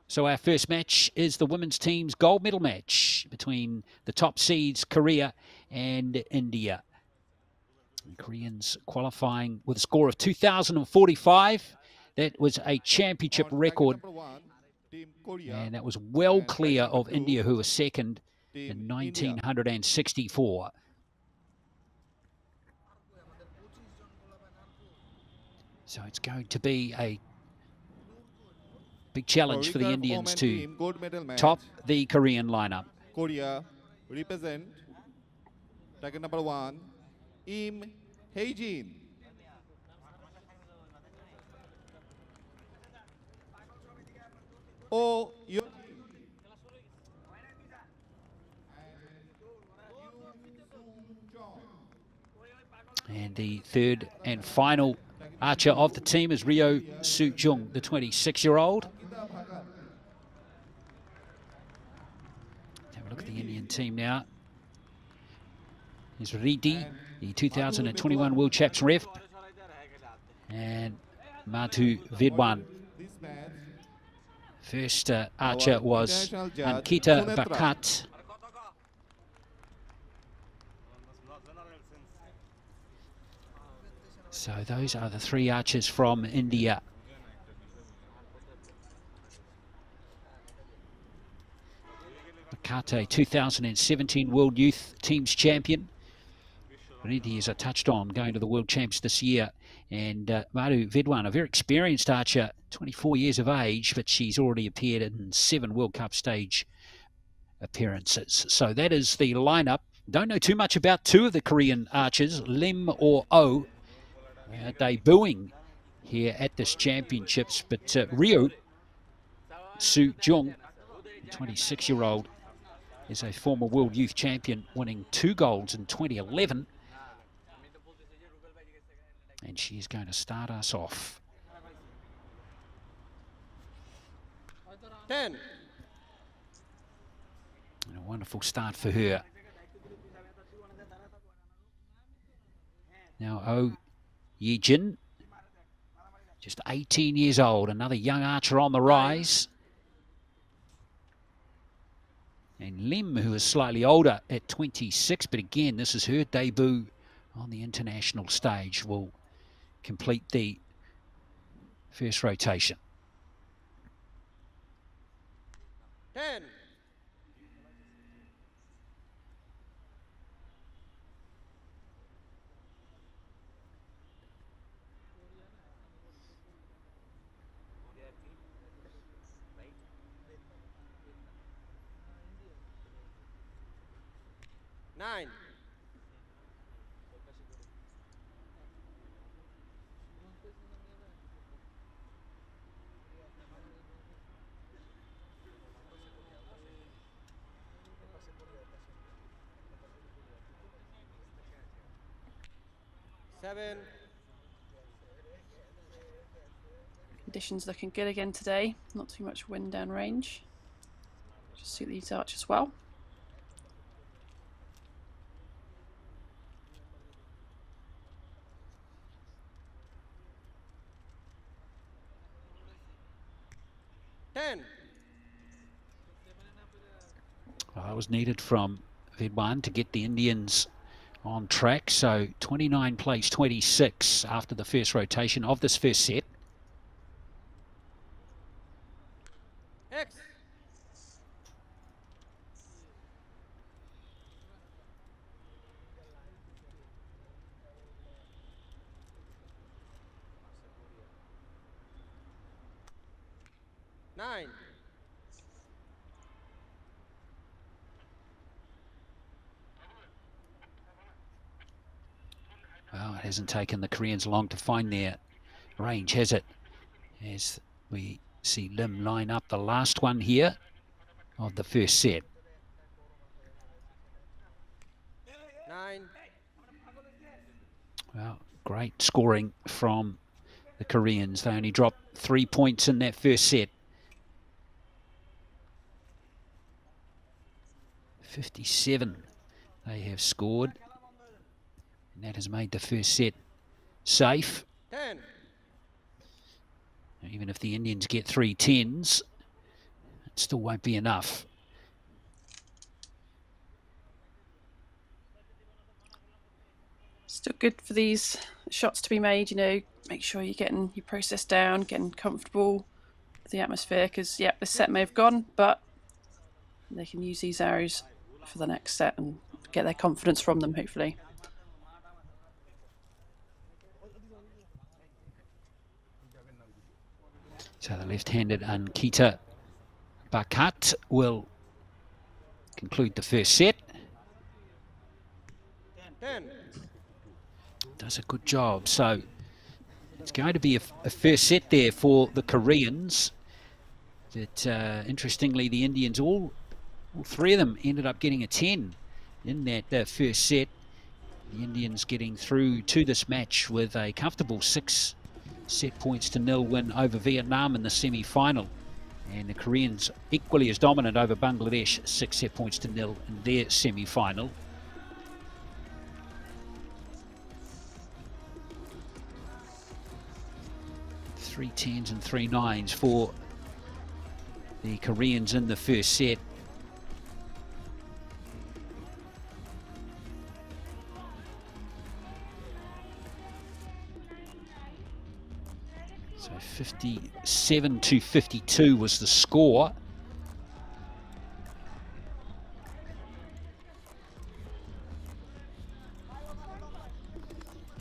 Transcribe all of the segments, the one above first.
So our first match is the women's team's gold medal match between the top seeds, Korea and India. The Koreans qualifying with a score of 2,045. That was a championship record. And that was well clear of India, who was second in 1964. So it's going to be a big challenge for the Indians to top the Korean lineup. Korea represent target number 1, Im Hae-jin. Oh, and the third and final archer of the team is Ryo Soo-jung, the 26-year-old. Have a look at the Indian team now. Here's Ridi, the 2021 World Chaps ref, and Madhu Vidwan. First archer was Ankita Bakat. So those are the three archers from India. Bakat, 2017 World Youth Teams champion. Reddy, as I touched on, going to the World Champs this year. And Madhu Vidwan, a very experienced archer, 24 years of age, but she's already appeared in 7 World Cup stage appearances. So that is the lineup. Don't know too much about 2 of the Korean archers, Lim or Oh, debuting here at this championships. But Ryo Soo-jung, 26-year-old, is a former World Youth Champion, winning 2 golds in 2011. And she's going to start us off. 10. And a wonderful start for her. Now, Oh Ye-jin, just 18 years old, another young archer on the rise. And Lim, who is slightly older at 26, but again, this is her debut on the international stage, will complete the first rotation. 10. Nine. Seven. Conditions looking good again today. Not too much wind down range. Just suit these archers well. Well, that was needed from Vidwan to get the Indians on track. So 29 plays 26 after the first rotation of this first set. X. Nine. Well, it hasn't taken the Koreans long to find their range, has it? As we see Lim line up the last one here of the first set. 9. Well, great scoring from the Koreans. They only dropped 3 points in that first set. 57 they have scored. And that has made the first set safe. 10. Even if the Indians get 3 10s, still won't be enough. Still good for these shots to be made, you know, make sure you're getting your process down, getting comfortable with the atmosphere, because, yeah, this set may have gone, but they can use these arrows for the next set and get their confidence from them, hopefully. So the left-handed Ankita Bakat will conclude the first set. 10. Does a good job. So it's going to be a first set there for the Koreans. But interestingly, the Indians, all three of them ended up getting a 10 in that first set. The Indians getting through to this match with a comfortable 6 set points to 0 win over Vietnam in the semi-final. And the Koreans equally as dominant over Bangladesh, 6 set points to 0 in their semi-final. Three 10s and 3 9s for the Koreans in the first set. So 57 to 52 was the score.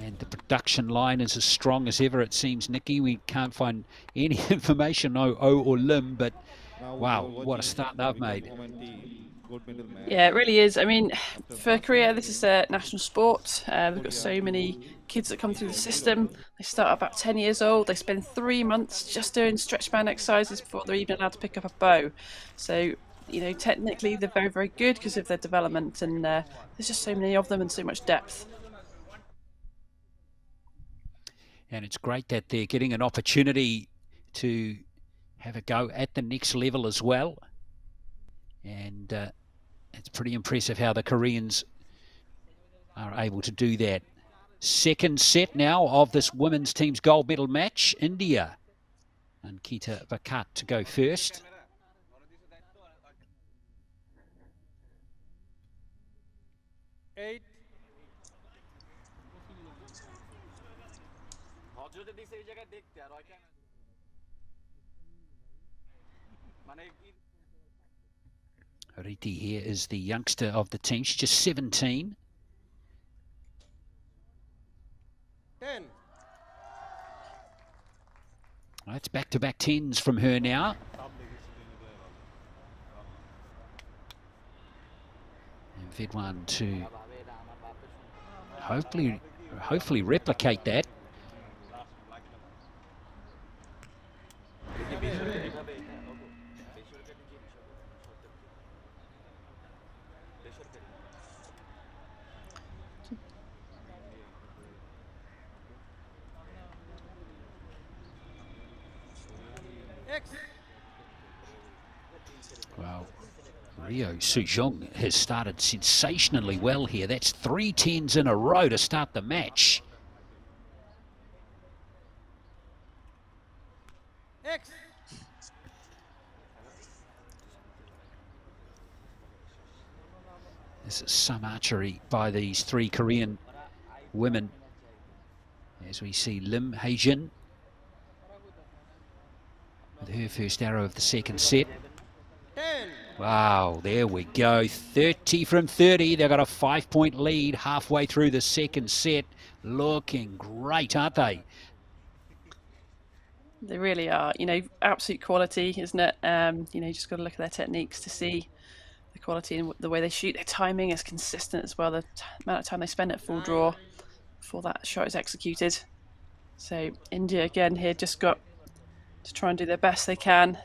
And the production line is as strong as ever, it seems, Nikki. We can't find any information, no O or Lim, but wow, what a start they've made. Yeah, it really is. I mean, for Korea, this is a national sport. We've got so many kids that come through the system. They start about 10 years old. They spend 3 months just doing stretch band exercises before they're even allowed to pick up a bow. So, you know, technically they're very, very good because of their development, and there's just so many of them and so much depth. And it's great that they're getting an opportunity to have a go at the next level as well. And it's pretty impressive how the Koreans are able to do that. Second set now of this women's team's gold medal match. India and Ankita Bakat to go first. Riti here is the youngster of the team. She's just 17. 10. Well, it's back-to-back 10s from her now. And Vedwan to hopefully replicate that. Well, Rio Sujong has started sensationally well here. That's 3 10s in a row to start the match. This is some archery by these 3 Korean women. As we see Lim Hae-jin with her first arrow of the second set. 10. Wow, there we go. 30 from 30. They've got a 5-point lead halfway through the second set. Looking great, aren't they? They really are. You know, absolute quality, isn't it? You know, you just got to look at their techniques to see the quality and the way they shoot. Their timing is consistent as well. The amount of time they spend at full draw before that shot is executed. So India again here just got to try and do their best they can.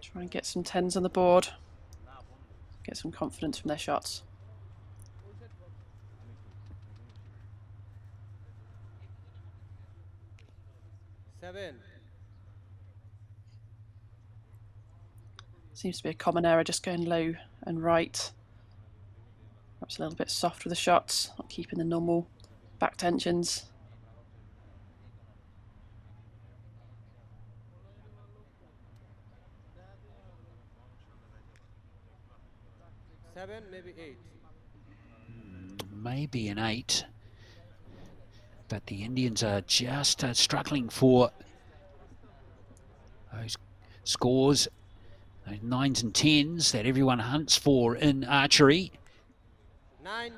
Try and get some 10s on the board. Get some confidence from their shots. Seems to be a common error, just going low and right. Perhaps a little bit soft with the shots, not keeping the normal back tensions. 7, maybe 8. Maybe an 8. But the Indians are just struggling for those scores, those 9s and 10s that everyone hunts for in archery. 9.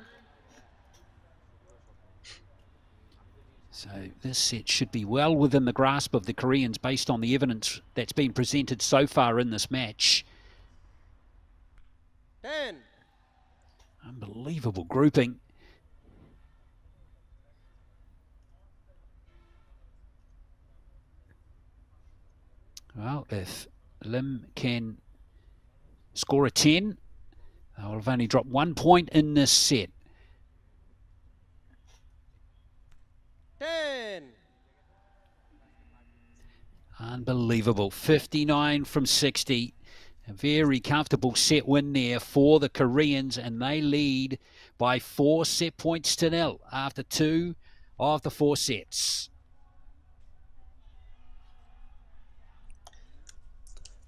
So this set should be well within the grasp of the Koreans based on the evidence that's been presented so far in this match. 10. Unbelievable grouping. Well, if Lim can score a 10, they'll have only dropped 1 point in this set. 10. Unbelievable. 59 from 60. A very comfortable set win there for the Koreans, and they lead by 4 set points to 0 after 2 of the 4 sets.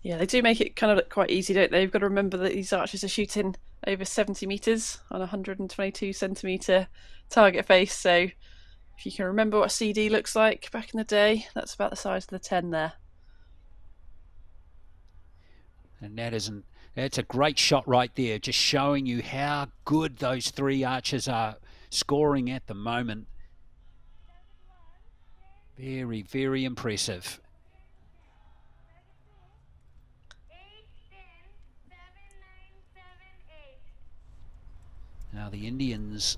Yeah, they do make it kind of look quite easy, don't they? You've got to remember that these archers are shooting over 70 metres on a 122 centimetre target face. So if you can remember what a CD looks like back in the day, that's about the size of the 10 there. And that's a great shot right there, just showing you how good those 3 archers are scoring at the moment. Very, very impressive. Now the Indians,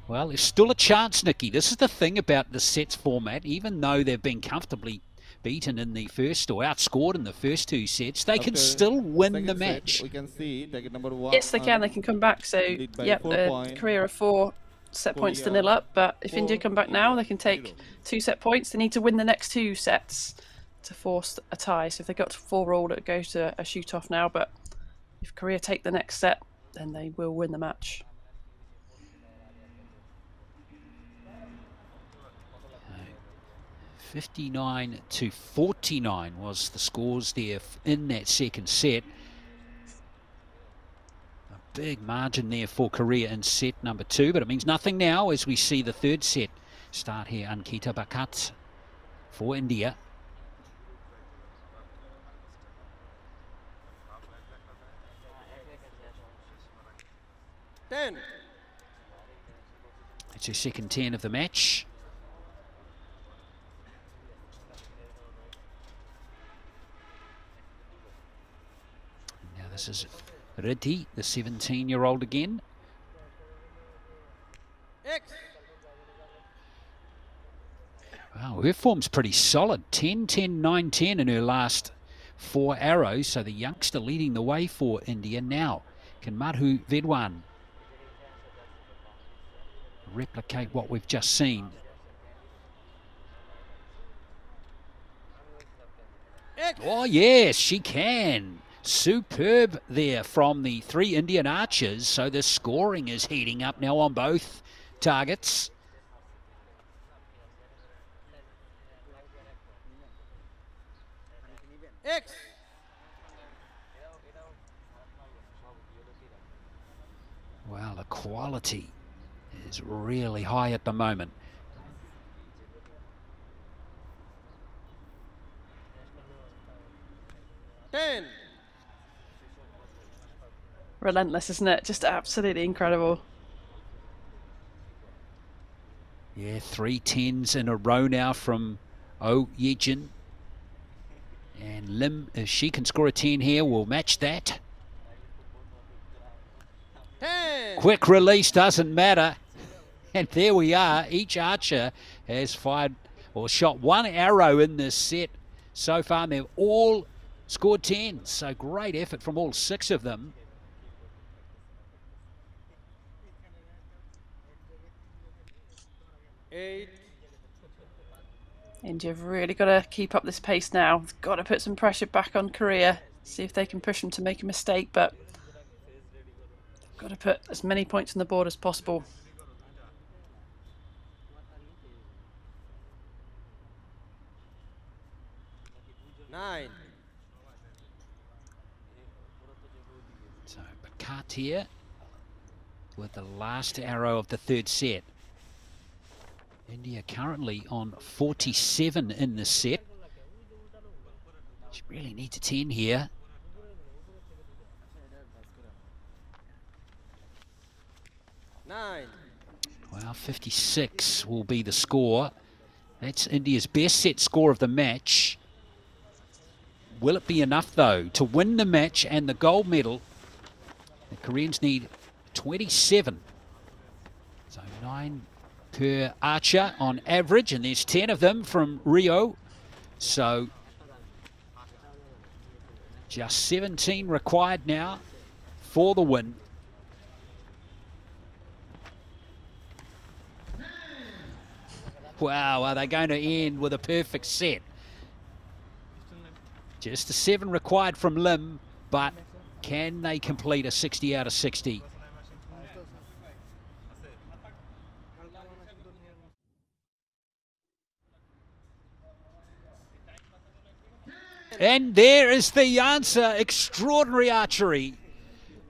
well, there's still a chance, Nikki. This is the thing about the sets format. Even though they've been comfortably beaten in the first or outscored in the first 2 sets, they can still win the match. We can see target number 1. Yes, they can. They can come back. So, yep, Korea are 4 set points to 0 up. But if India come back now, they can take 2 set points. They need to win the next 2 sets to force a tie. So if they got to 4 all, it goes to a shoot-off now. But if Korea take the next set, then they will win the match. Okay. 59 to 49 was the scores there in that second set. A big margin there for Korea in set number 2, but it means nothing now as we see the third set start here. Ankita Bakat for India. It's her second 10 of the match. Now this is Riddhi, the 17-year-old again. Wow, her form's pretty solid. 10, 10, 9, 10 in her last 4 arrows. So the youngster leading the way for India now. Can Madhu Vedwan replicate what we've just seen? Oh yes, she can. Superb there from the 3 Indian archers. So the scoring is heating up now on both targets. Wow, the quality is really high at the moment. Relentless, isn't it? Just absolutely incredible. Yeah, 3 10s in a row now from Oh Yejin. And Lim, if she can score a 10 here, will match that. 10. Quick release doesn't matter. And there we are. Each archer has fired or shot 1 arrow in this set so far, and they've all scored 10s. So great effort from all 6 of them. India have really got to keep up this pace now. They've got to put some pressure back on Korea. See if they can push them to make a mistake, but they've got to put as many points on the board as possible. So Bhatia with the last arrow of the third set. India currently on 47 in the set. She really needs a 10 here. Well, 56 will be the score. That's India's best set score of the match. Will it be enough, though, to win the match and the gold medal? The Koreans need 27. So 9 per archer on average, and there's 10 of them from Rio. So just 17 required now for the win. Wow, are they going to end with a perfect set? Just the 7 required from Lim, but can they complete a 60 out of 60? And there is the answer. Extraordinary archery.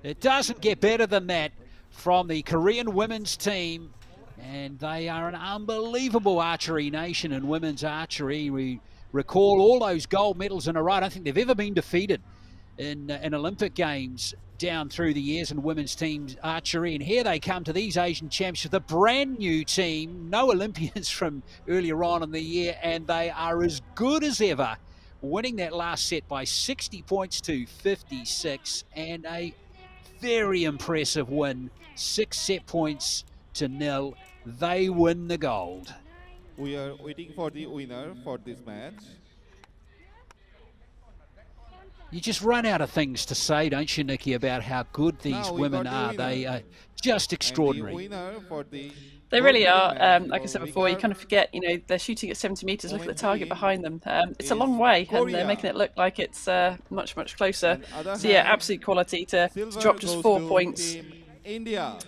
It doesn't get better than that from the Korean women's team. And they are an unbelievable archery nation in women's archery. We recall all those gold medals in a row. I don't think they've ever been defeated in Olympic Games down through the years in women's teams archery. And here they come to these Asian Championships, the brand new team, no Olympians from earlier on in the year, and they are as good as ever, winning that last set by 60 points to 56, and a very impressive win, 6 set points to 0. They win the gold. We are waiting for the winner for this match. You just run out of things to say, don't you, Nikki, about how good these women are. They are just extraordinary. They really are. Like I said before, you kind of forget, you know, they're shooting at 70 metres. Look at the target behind them. It's a long way, and they're making it look like it's much, much closer. So, yeah, absolute quality to drop just 4 points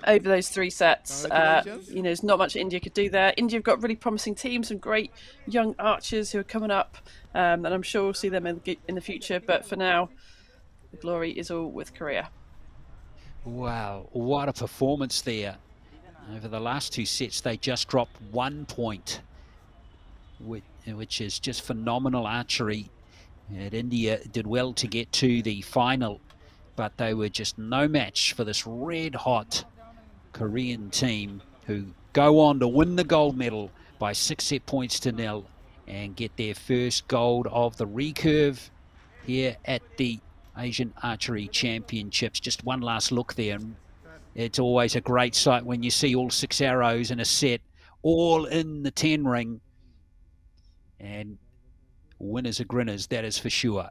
over those 3 sets. You know, there's not much India could do there. India have got really promising teams, some great young archers who are coming up, and I'm sure we'll see them in the future. But for now, the glory is all with Korea. Wow, what a performance there. Over the last 2 sets, they just dropped 1 point, which is just phenomenal archery. And India did well to get to the final, but they were just no match for this red-hot Korean team who go on to win the gold medal by 6 set points to 0 and get their first gold of the recurve here at the Asian Archery Championships. Just one last look there. And it's always a great sight when you see all 6 arrows in a set, all in the 10 ring. And winners are grinners, that is for sure.